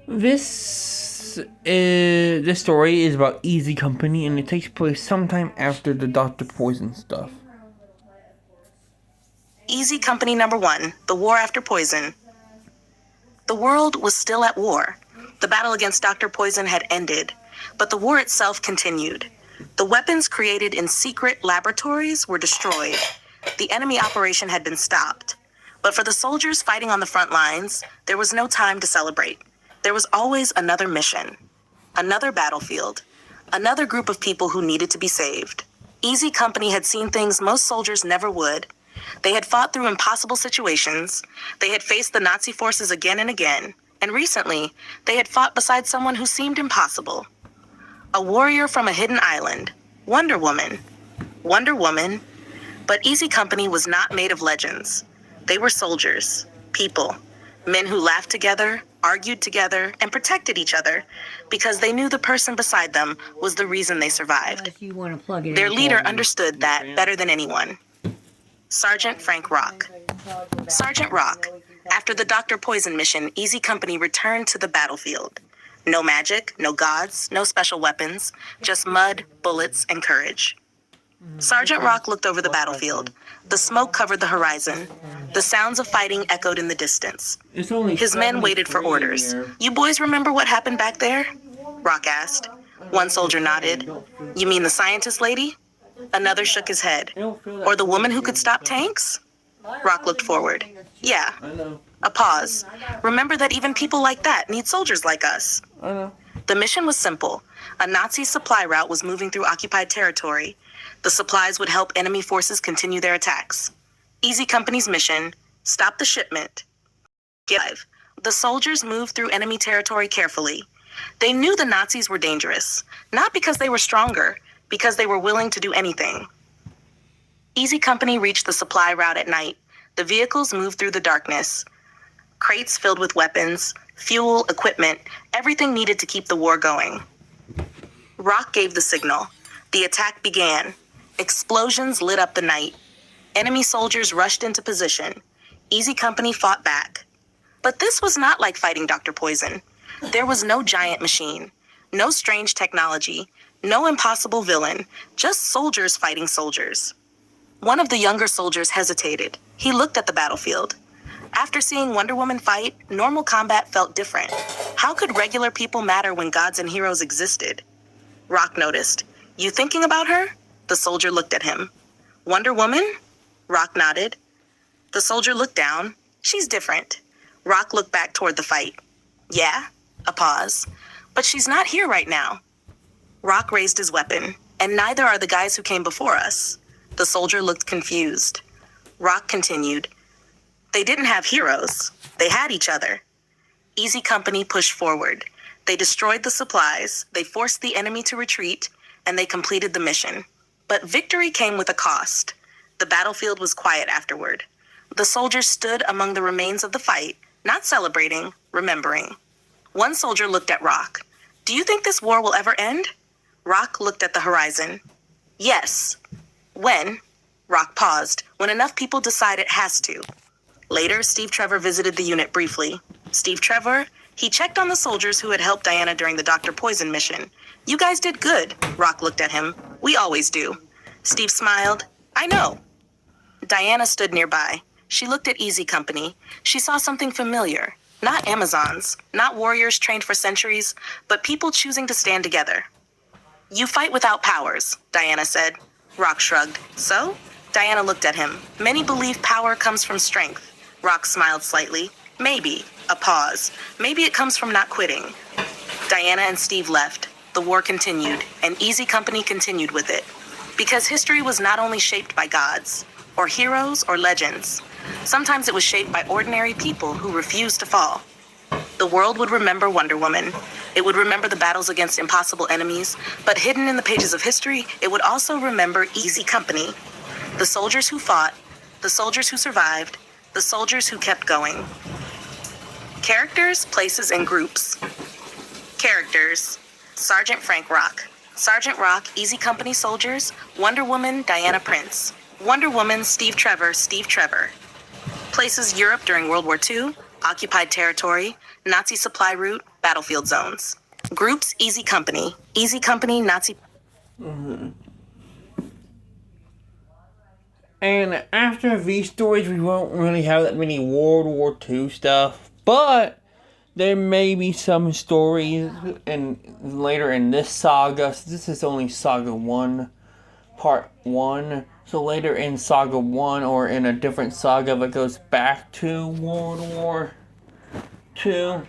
This story is about Easy Company, and it takes place sometime after the Dr. Poison stuff. Easy Company number 1, The War After Poison. The world was still at war. The battle against Dr. Poison had ended, but the war itself continued. The weapons created in secret laboratories were destroyed. The enemy operation had been stopped. But for the soldiers fighting on the front lines, there was no time to celebrate. There was always another mission, another battlefield, another group of people who needed to be saved. Easy Company had seen things most soldiers never would. They had fought through impossible situations. They had faced the Nazi forces again and again. And recently, they had fought beside someone who seemed impossible. A warrior from a hidden island, Wonder Woman. Wonder Woman. But Easy Company was not made of legends. They were soldiers, people, men who laughed together, argued together, and protected each other because they knew the person beside them was the reason they survived. Their leader understood that better than anyone. Sergeant Frank Rock. Sergeant Rock. After the Dr. Poison mission, Easy Company returned to the battlefield. No magic, no gods, no special weapons, just mud, bullets, and courage. Sergeant Rock looked over the battlefield. The smoke covered the horizon. The sounds of fighting echoed in the distance. His men waited for orders. You boys remember what happened back there? Rock asked. One soldier nodded. You mean the scientist lady? Another shook his head. Or the woman who could stop tanks? Rock looked forward. Yeah. A pause. Remember that even people like that need soldiers like us. The mission was simple. A Nazi supply route was moving through occupied territory. The supplies would help enemy forces continue their attacks. Easy Company's mission, stop the shipment. The soldiers moved through enemy territory carefully. They knew the Nazis were dangerous, not because they were stronger, because they were willing to do anything. Easy Company reached the supply route at night. The vehicles moved through the darkness. Crates filled with weapons, fuel, equipment, everything needed to keep the war going. Rock gave the signal. The attack began. Explosions lit up the night. Enemy soldiers rushed into position. Easy Company fought back. But this was not like fighting Dr. Poison. There was no giant machine, no strange technology, no impossible villain, just soldiers fighting soldiers. One of the younger soldiers hesitated. He looked at the battlefield. After seeing Wonder Woman fight, normal combat felt different. How could regular people matter when gods and heroes existed? Rock noticed. You thinking about her? The soldier looked at him. Wonder Woman? Rock nodded. The soldier looked down. She's different. Rock looked back toward the fight. Yeah? A pause. But she's not here right now. Rock raised his weapon. And neither are the guys who came before us. The soldier looked confused. Rock continued. They didn't have heroes. They had each other. Easy Company pushed forward. They destroyed the supplies, they forced the enemy to retreat, and they completed the mission. But victory came with a cost. The battlefield was quiet afterward. The soldiers stood among the remains of the fight, not celebrating, remembering. One soldier looked at Rock. Do you think this war will ever end? Rock looked at the horizon. Yes. When? Rock paused. When enough people decide it has to. Later, Steve Trevor visited the unit briefly. Steve Trevor? He checked on the soldiers who had helped Diana during the Dr. Poison mission. You guys did good. Rock looked at him. We always do. Steve smiled. I know. Diana stood nearby. She looked at Easy Company. She saw something familiar. Not Amazons, not warriors trained for centuries, but people choosing to stand together. You fight without powers, Diana said. Rock shrugged. So? Diana looked at him. Many believe power comes from strength. Rock smiled slightly. Maybe. A pause. Maybe it comes from not quitting. Diana and Steve left. The war continued, and Easy Company continued with it. Because history was not only shaped by gods, or heroes, or legends. Sometimes it was shaped by ordinary people who refused to fall. The world would remember Wonder Woman. It would remember the battles against impossible enemies, but hidden in the pages of history, it would also remember Easy Company. The soldiers who fought, the soldiers who survived, the soldiers who kept going. Characters, places, and groups. Characters. Sergeant Frank Rock. Sergeant Rock, Easy Company soldiers. Wonder Woman, Diana Prince. Wonder Woman, Steve Trevor, Steve Trevor. Places, Europe during World War II. Occupied territory, Nazi supply route, battlefield zones. Groups, Easy Company. Easy Company, Nazi... And after these stories, we won't really have that many World War II stuff. But there may be some stories later in this saga. So this is only Saga 1, Part 1. So later in Saga 1 or in a different saga that goes back to World War II.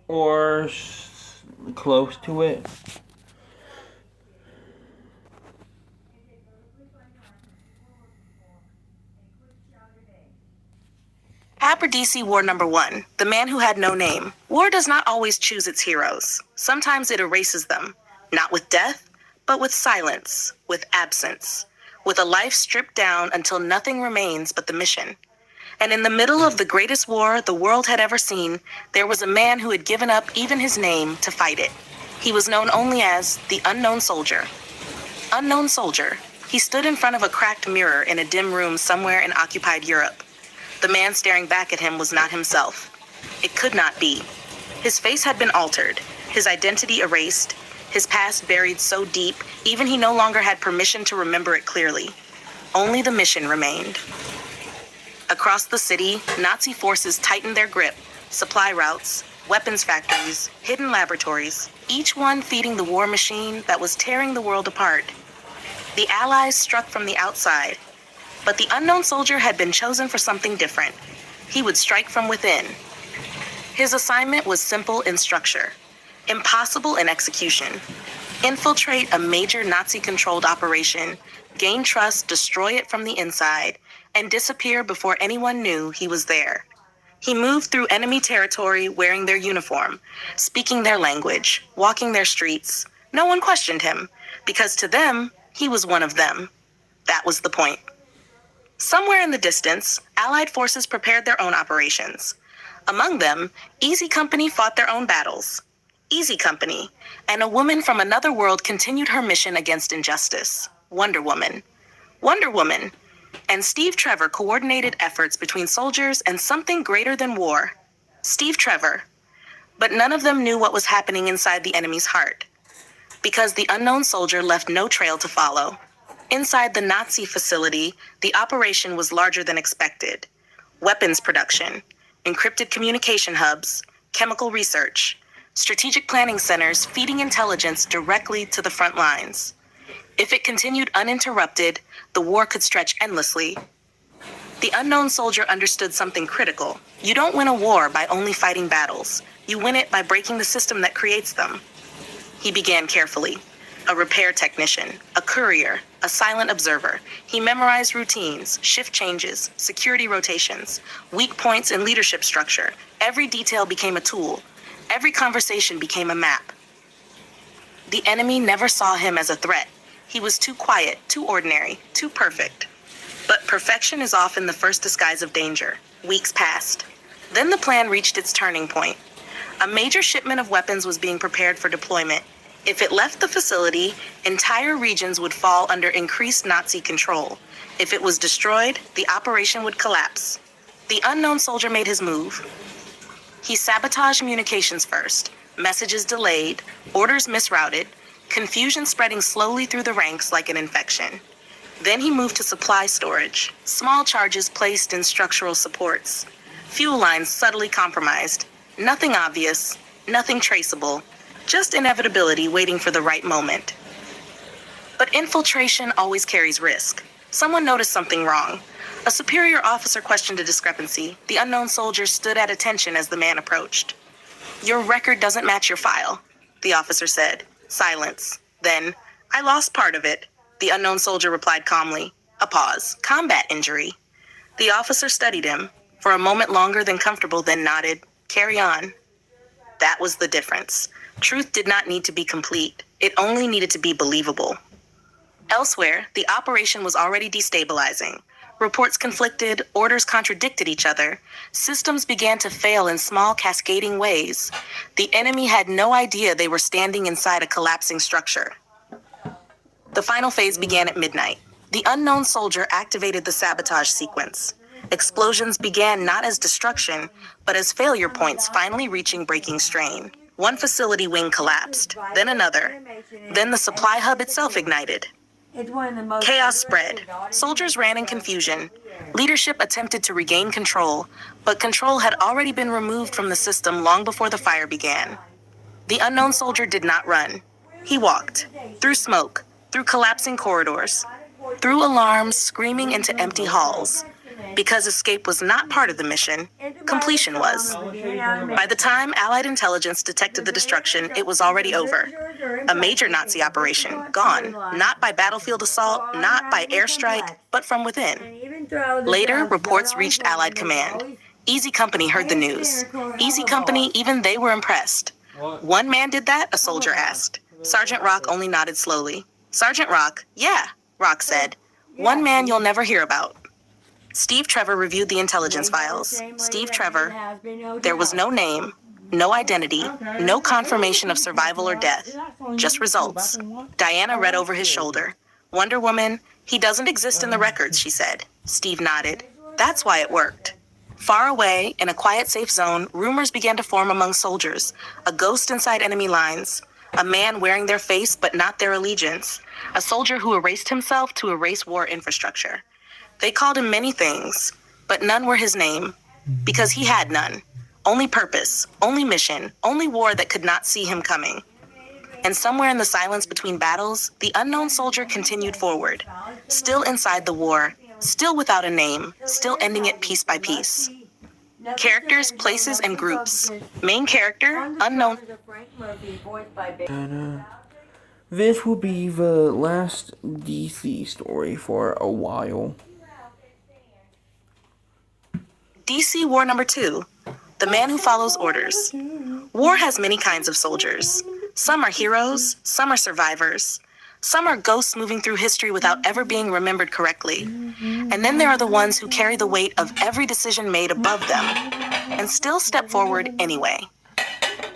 Or close to it. Aberdeen War Number 1, The Man Who Had No Name. War does not always choose its heroes. Sometimes it erases them. Not with death, but with silence, with absence, with a life stripped down until nothing remains but the mission. And in the middle of the greatest war the world had ever seen, there was a man who had given up even his name to fight it. He was known only as the Unknown Soldier. Unknown Soldier. He stood in front of a cracked mirror in a dim room somewhere in occupied Europe. The man staring back at him was not himself. It could not be. His face had been altered, his identity erased, his past buried so deep, even he no longer had permission to remember it clearly. Only the mission remained. Across the city, Nazi forces tightened their grip, supply routes, weapons factories, hidden laboratories, each one feeding the war machine that was tearing the world apart. The Allies struck from the outside, but the Unknown Soldier had been chosen for something different. He would strike from within. His assignment was simple in structure, impossible in execution. Infiltrate a major Nazi-controlled operation, gain trust, destroy it from the inside, and disappear before anyone knew he was there. He moved through enemy territory wearing their uniform, speaking their language, walking their streets. No one questioned him, because to them, he was one of them. That was the point. Somewhere in the distance, Allied forces prepared their own operations. Among them, Easy Company fought their own battles. Easy Company, and a woman from another world continued her mission against injustice. Wonder Woman. Wonder Woman. And Steve Trevor coordinated efforts between soldiers and something greater than war. Steve Trevor. But none of them knew what was happening inside the enemy's heart. Because the Unknown Soldier left no trail to follow. Inside the Nazi facility, the operation was larger than expected. Weapons production, encrypted communication hubs, chemical research, strategic planning centers feeding intelligence directly to the front lines. If it continued uninterrupted, the war could stretch endlessly. The Unknown Soldier understood something critical. You don't win a war by only fighting battles. You win it by breaking the system that creates them. He began carefully. A repair technician, a courier, a silent observer. He memorized routines, shift changes, security rotations, weak points in leadership structure. Every detail became a tool. Every conversation became a map. The enemy never saw him as a threat. He was too quiet, too ordinary, too perfect. But perfection is often the first disguise of danger. Weeks passed. Then the plan reached its turning point. A major shipment of weapons was being prepared for deployment. If it left the facility, entire regions would fall under increased Nazi control. If it was destroyed, the operation would collapse. The Unknown Soldier made his move. He sabotaged communications first, messages delayed, orders misrouted, confusion spreading slowly through the ranks like an infection. Then he moved to supply storage, small charges placed in structural supports, fuel lines subtly compromised, nothing obvious, nothing traceable, just inevitability waiting for the right moment. But infiltration always carries risk. Someone noticed something wrong. A superior officer questioned a discrepancy. The Unknown Soldier stood at attention as the man approached. "Your record doesn't match your file," the officer said. Silence. Then, "I lost part of it," the Unknown Soldier replied calmly. A pause. "Combat injury." The officer studied him, for a moment longer than comfortable, then nodded. "Carry on." That was the difference. Truth did not need to be complete. It only needed to be believable. Elsewhere, the operation was already destabilizing. Reports conflicted, orders contradicted each other. Systems began to fail in small, cascading ways. The enemy had no idea they were standing inside a collapsing structure. The final phase began at midnight. The Unknown Soldier activated the sabotage sequence. Explosions began not as destruction, but as failure points finally reaching breaking strain. One facility wing collapsed, then another. Then the supply hub itself ignited. Chaos spread. Soldiers ran in confusion. Leadership attempted to regain control, but control had already been removed from the system long before the fire began. The unknown soldier did not run. He walked, through smoke, through collapsing corridors, through alarms screaming into empty halls. Because escape was not part of the mission, completion was. By the time Allied intelligence detected the destruction, it was already over. A major Nazi operation, gone, not by battlefield assault, not by airstrike, but from within. Later, reports reached Allied command. Easy Company heard the news. Easy Company, even they were impressed. One man did that, a soldier asked. Sergeant Rock only nodded slowly. Sergeant Rock, yeah, Rock said. One man you'll never hear about. Steve Trevor reviewed the intelligence files. Steve Trevor, there was no name, no identity, no confirmation of survival or death, just results. Diana read over his shoulder. Wonder Woman, he doesn't exist in the records, she said. Steve nodded. That's why it worked. Far away, in a quiet, safe zone, rumors began to form among soldiers. A ghost inside enemy lines. A man wearing their face but not their allegiance. A soldier who erased himself to erase war infrastructure. They called him many things, but none were his name, because he had none. Only purpose, only mission, only war that could not see him coming. And somewhere in the silence between battles, the unknown soldier continued forward, still inside the war, still without a name, still ending it piece by piece. Characters, places, and groups. Main character, unknown. This will be the last DC story for a while. DC War number 2. The man who follows orders. War has many kinds of soldiers. Some are heroes, some are survivors. Some are ghosts moving through history without ever being remembered correctly. And then there are the ones who carry the weight of every decision made above them and still step forward anyway.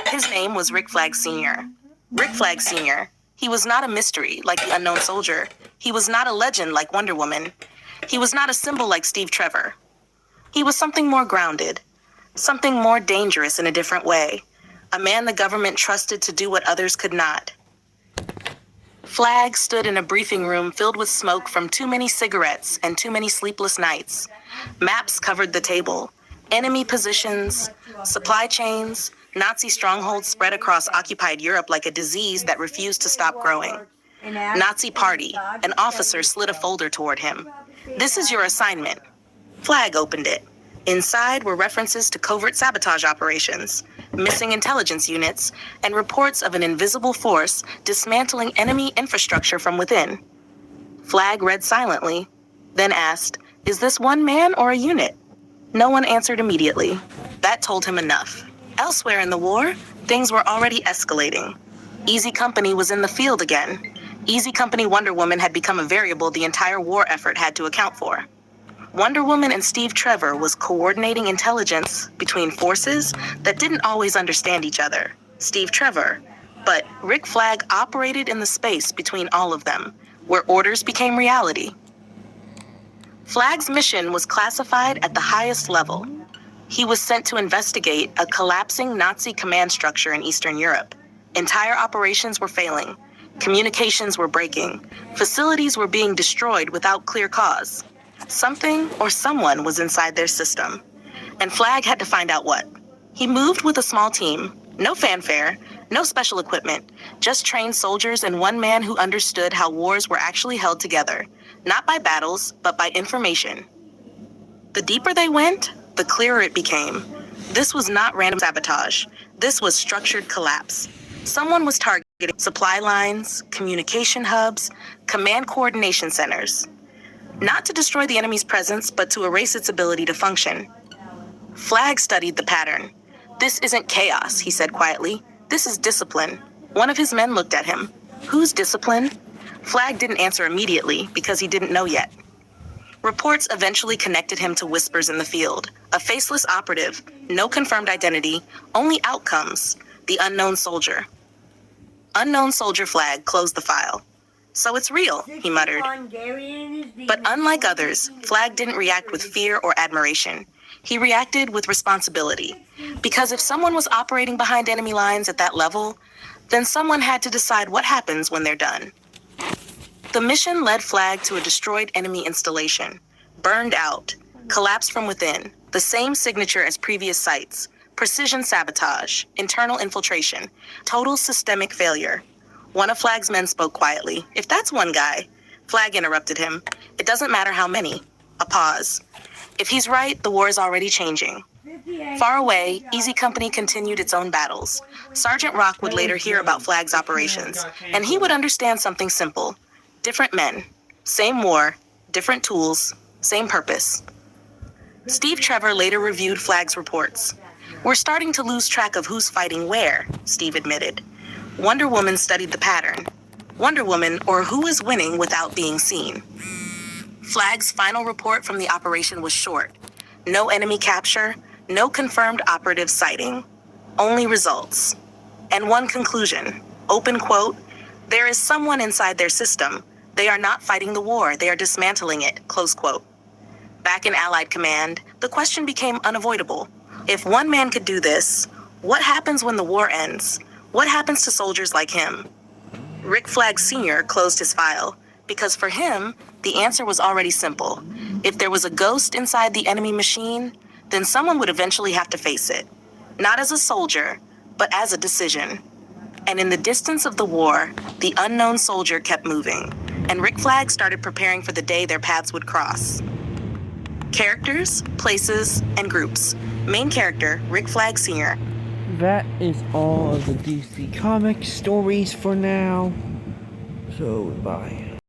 His name was Rick Flag Sr. Rick Flag Sr. He was not a mystery like the unknown soldier. He was not a legend like Wonder Woman. He was not a symbol like Steve Trevor. He was something more grounded, something more dangerous in a different way. A man the government trusted to do what others could not. Flag stood in a briefing room filled with smoke from too many cigarettes and too many sleepless nights. Maps covered the table. Enemy positions, supply chains, Nazi strongholds spread across occupied Europe like a disease that refused to stop growing. Nazi party. An officer slid a folder toward him. This is your assignment. Flag opened it. Inside were references to covert sabotage operations, missing intelligence units, and reports of an invisible force dismantling enemy infrastructure from within. Flag read silently, then asked, "Is this one man or a unit?" No one answered immediately. That told him enough. Elsewhere in the war, things were already escalating. Easy Company was in the field again. Easy Company Wonder Woman had become a variable the entire war effort had to account for. Wonder Woman and Steve Trevor was coordinating intelligence between forces that didn't always understand each other. Steve Trevor. But Rick Flag operated in the space between all of them, where orders became reality. Flag's mission was classified at the highest level. He was sent to investigate a collapsing Nazi command structure in Eastern Europe. Entire operations were failing. Communications were breaking. Facilities were being destroyed without clear cause. Something or someone was inside their system, and Flag had to find out what. He moved with a small team, no fanfare, no special equipment, just trained soldiers and one man who understood how wars were actually held together, not by battles, but by information. The deeper they went, the clearer it became. This was not random sabotage. This was structured collapse. Someone was targeting supply lines, communication hubs, command coordination centers. Not to destroy the enemy's presence, but to erase its ability to function. Flag studied the pattern. "This isn't chaos," he said quietly. "This is discipline." One of his men looked at him. "Whose discipline?" Flag didn't answer immediately because he didn't know yet. Reports eventually connected him to whispers in the field. A faceless operative, no confirmed identity, only outcomes. The unknown soldier. Unknown soldier Flag closed the file. So it's real, he muttered. But unlike others, Flag didn't react with fear or admiration. He reacted with responsibility. Because if someone was operating behind enemy lines at that level, then someone had to decide what happens when they're done. The mission led Flag to a destroyed enemy installation. Burned out. Collapsed from within. The same signature as previous sites. Precision sabotage. Internal infiltration. Total systemic failure. One of Flag's men spoke quietly. If that's one guy, Flag interrupted him. It doesn't matter how many. A pause. If he's right, the war is already changing. Far away, Easy Company continued its own battles. Sergeant Rock would later hear about Flag's operations, and he would understand something simple. Different men. Same war. Different tools. Same purpose. Steve Trevor later reviewed Flag's reports. We're starting to lose track of who's fighting where, Steve admitted. Wonder Woman studied the pattern. Wonder Woman, or who is winning without being seen. Flag's final report from the operation was short. No enemy capture, no confirmed operative sighting. Only results. And one conclusion. Open quote, there is someone inside their system. They are not fighting the war, they are dismantling it, close quote. Back in Allied Command, the question became unavoidable. If one man could do this, what happens when the war ends? What happens to soldiers like him? Rick Flag Sr. closed his file, because for him, the answer was already simple. If there was a ghost inside the enemy machine, then someone would eventually have to face it. Not as a soldier, but as a decision. And in the distance of the war, the unknown soldier kept moving, and Rick Flag started preparing for the day their paths would cross. Characters, places, and groups. Main character, Rick Flag Sr. That is all of the DC Comics stories for now. So, bye.